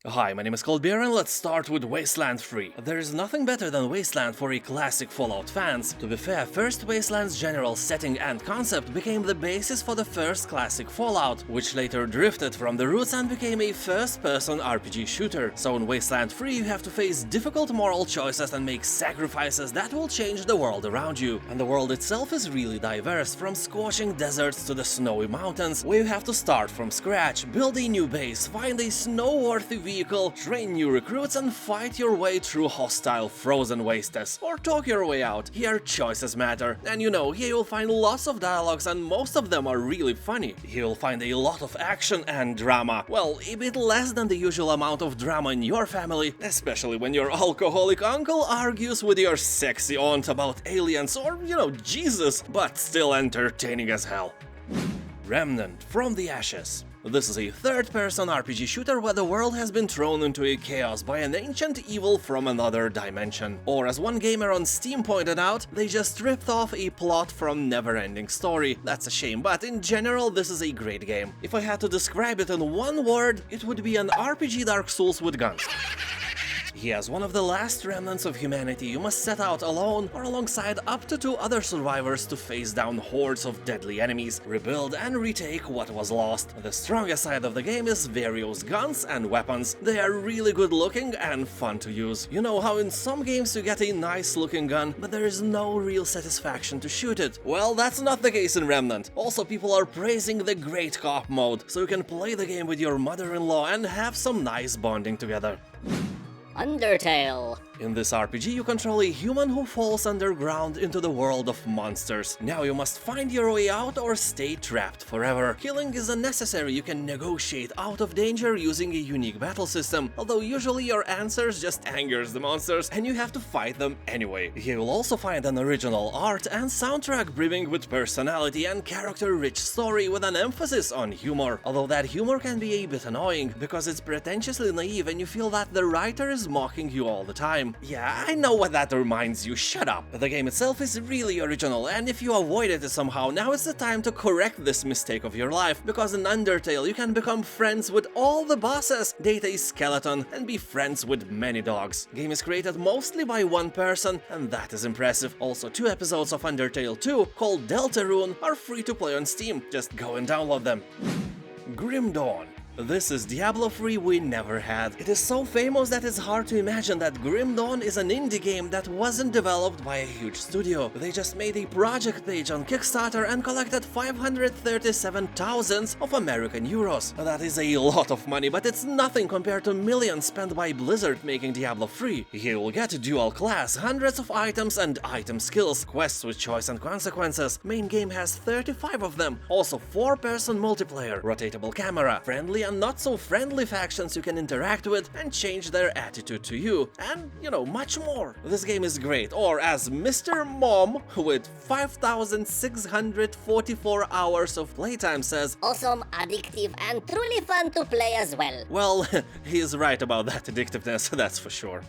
Hi, my name is Beer, and let's start with Wasteland 3. There is nothing better than Wasteland for a classic Fallout fans. To be fair, first Wasteland's general setting and concept became the basis for the first classic Fallout, which later drifted from the roots and became a first-person RPG shooter. So in Wasteland 3 you have to face difficult moral choices and make sacrifices that will change the world around you. And the world itself is really diverse, from scorching deserts to the snowy mountains, where you have to start from scratch, build a new base, find a snow-worthy vehicle, train new recruits, and fight your way through hostile frozen wastes, or talk your way out. Here choices matter, and you know, here you'll find lots of dialogues and most of them are really funny. Here you'll find a lot of action and drama. Well, a bit less than the usual amount of drama in your family, especially when your alcoholic uncle argues with your sexy aunt about aliens or, you know, Jesus, but still entertaining as hell. Remnant from the Ashes. This is a third-person RPG shooter where the world has been thrown into a chaos by an ancient evil from another dimension. Or as one gamer on Steam pointed out, they just ripped off a plot from Neverending Story. That's a shame, but in general this is a great game. If I had to describe it in one word, it would be an RPG Dark Souls with guns. He as one of the last remnants of humanity, you must set out alone or alongside up to 2 other survivors to face down hordes of deadly enemies, rebuild and retake what was lost. The strongest side of the game is various guns and weapons. They are really good looking and fun to use. You know how in some games you get a nice looking gun, but there is no real satisfaction to shoot it? Well, that's not the case in Remnant. Also, people are praising the Great Cop mode, so you can play the game with your mother-in-law and have some nice bonding together. Undertale. In this RPG, you control a human who falls underground into the world of monsters. Now you must find your way out or stay trapped forever. Killing is unnecessary, you can negotiate out of danger using a unique battle system, although usually your answers just angers the monsters and you have to fight them anyway. Here you'll also find an original art and soundtrack brimming with personality and character-rich story with an emphasis on humor, although that humor can be a bit annoying because it's pretentiously naive and you feel that the writer is mocking you all the time. Yeah, I know what that reminds you, shut up. The game itself is really original, and if you avoided it somehow, now is the time to correct this mistake of your life, because in Undertale you can become friends with all the bosses, date a skeleton, and be friends with many dogs. Game is created mostly by one person, and that is impressive. Also, 2 episodes of Undertale 2, called Deltarune, are free to play on Steam, just go and download them. Grim Dawn. This is Diablo 3 we never had. It is so famous that it's hard to imagine that Grim Dawn is an indie game that wasn't developed by a huge studio. They just made a project page on Kickstarter and collected 537,000 of American euros. That is a lot of money, but it's nothing compared to millions spent by Blizzard making Diablo 3. Here you'll get dual class, hundreds of items and item skills, quests with choice and consequences. Main game has 35 of them. Also 4-person multiplayer, rotatable camera, friendly and not so friendly factions you can interact with and change their attitude to you, and, you know, much more. This game is great, or as Mr. Mom with 5,644 hours of playtime says, Awesome, addictive, and truly fun to play as well. Well, he is right about that addictiveness, that's for sure.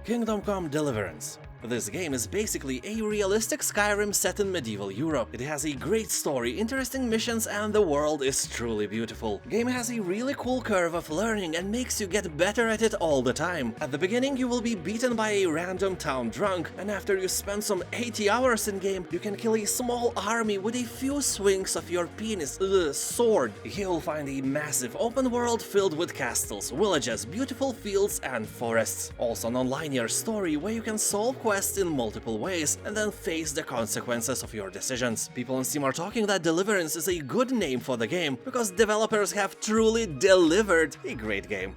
Kingdom Come Deliverance. This game is basically a realistic Skyrim set in medieval Europe. It has a great story, interesting missions, and the world is truly beautiful. Game has a really cool curve of learning and makes you get better at it all the time. At the beginning you will be beaten by a random town drunk, and after you spend some 80 hours in game, you can kill a small army with a few swings of your sword. Here you'll find a massive open world filled with castles, villages, beautiful fields, and forests. Also an non-linear story where you can solve quests in multiple ways and then face the consequences of your decisions. People on Steam are talking that Deliverance is a good name for the game because developers have truly delivered a great game.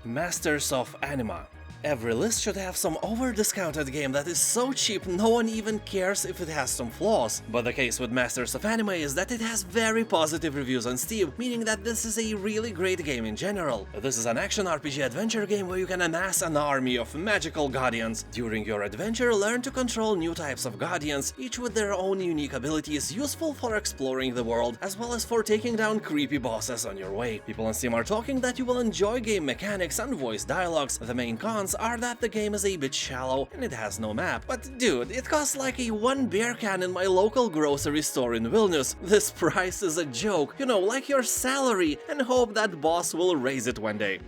Masters of Anima. Every list should have some over-discounted game that is so cheap no one even cares if it has some flaws. But the case with Masters of Anima is that it has very positive reviews on Steam, meaning that this is a really great game in general. This is an action RPG adventure game where you can amass an army of magical guardians. During your adventure, learn to control new types of guardians, each with their own unique abilities useful for exploring the world, as well as for taking down creepy bosses on your way. People on Steam are talking that you will enjoy game mechanics and voice dialogues. The main cons are that the game is a bit shallow and it has no map. But dude, it costs like a 1 beer can in my local grocery store in Vilnius. This price is a joke, you know, like your salary, and hope that boss will raise it one day.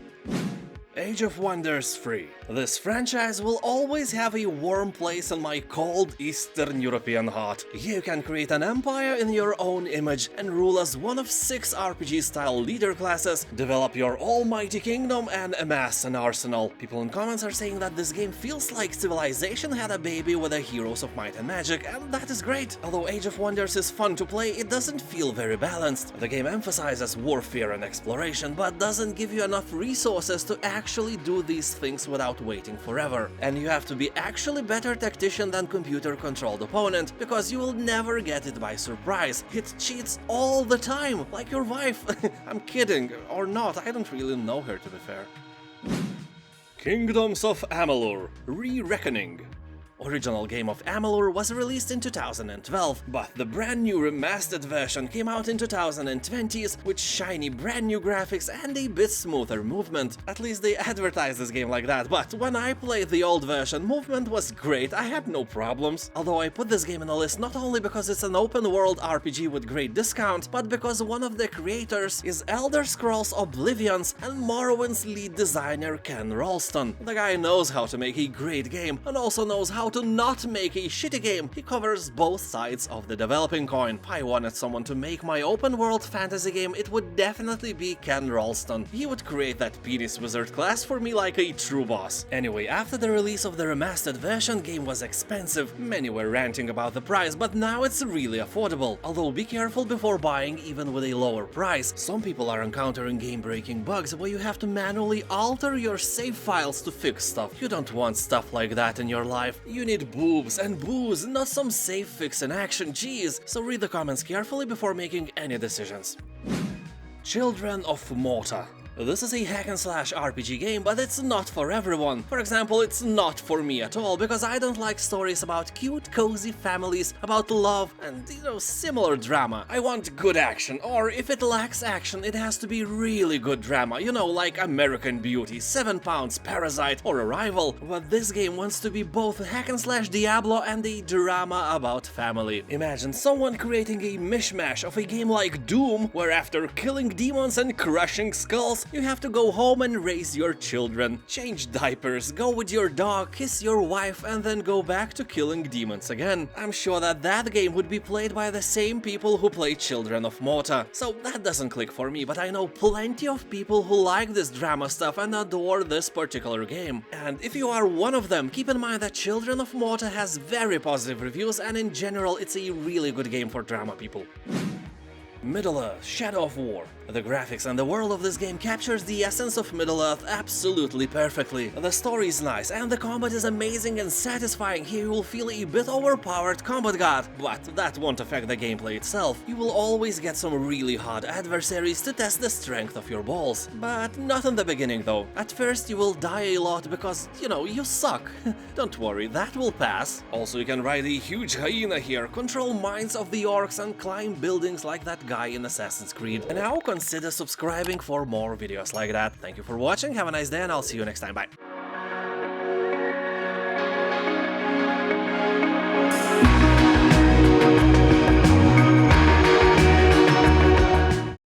Age of Wonders 3. This franchise will always have a warm place in my cold Eastern European heart. You can create an empire in your own image and rule as one of 6 RPG-style leader classes, develop your almighty kingdom, and amass an arsenal. People in comments are saying that this game feels like Civilization had a baby with the Heroes of Might and Magic, and that is great. Although Age of Wonders is fun to play, it doesn't feel very balanced. The game emphasizes warfare and exploration, but doesn't give you enough resources to actually do these things without waiting forever. And you have to be actually better tactician than computer-controlled opponent, because you will never get it by surprise. It cheats all the time, like your wife. I'm kidding, or not, I don't really know her, to be fair. Kingdoms of Amalur: Re-Reckoning. Original game of Amalur was released in 2012, but the brand new remastered version came out in 2020s with shiny brand new graphics and a bit smoother movement. At least they advertised this game like that, but when I played the old version, movement was great, I had no problems. Although I put this game in the list not only because it's an open world RPG with great discount, but because one of the creators is Elder Scrolls Oblivion's and Morrowind's lead designer Ken Ralston. The guy knows how to make a great game and also knows how to not make a shitty game. He covers both sides of the developing coin. If I wanted someone to make my open world fantasy game, it would definitely be Ken Ralston. He would create that penis wizard class for me like a true boss. Anyway, after the release of the remastered version, game was expensive. Many were ranting about the price, but now it's really affordable. Although be careful before buying even with a lower price. Some people are encountering game-breaking bugs where you have to manually alter your save files to fix stuff. You don't want stuff like that in your life. You need boobs and booze, not some save fix in action, jeez. So read the comments carefully before making any decisions. Children of Morta. This is a hack-and-slash RPG game, but it's not for everyone. For example, it's not for me at all, because I don't like stories about cute, cozy families, about love, and, similar drama. I want good action, or if it lacks action, it has to be really good drama, like American Beauty, 7 Pounds, Parasite, or Arrival. But this game wants to be both hack-and-slash Diablo and a drama about family. Imagine someone creating a mishmash of a game like Doom, where after killing demons and crushing skulls, you have to go home and raise your children, change diapers, go with your dog, kiss your wife, and then go back to killing demons again. I'm sure that game would be played by the same people who play Children of Morta. So that doesn't click for me, but I know plenty of people who like this drama stuff and adore this particular game. And if you are one of them, keep in mind that Children of Morta has very positive reviews, and in general it's a really good game for drama people. Middle-earth: Shadow of War. The graphics and the world of this game captures the essence of Middle-earth absolutely perfectly. The story is nice and the combat is amazing and satisfying. Here you will feel a bit overpowered combat god, but that won't affect the gameplay itself. You will always get some really hard adversaries to test the strength of your balls. But not in the beginning though. At first you will die a lot because, you suck. Don't worry, that will pass. Also, you can ride a huge hyena here, control minds of the orcs, and climb buildings like that guy in Assassin's Creed. And now consider subscribing for more videos like that. Thank you for watching, have a nice day, and I'll see you next time, bye!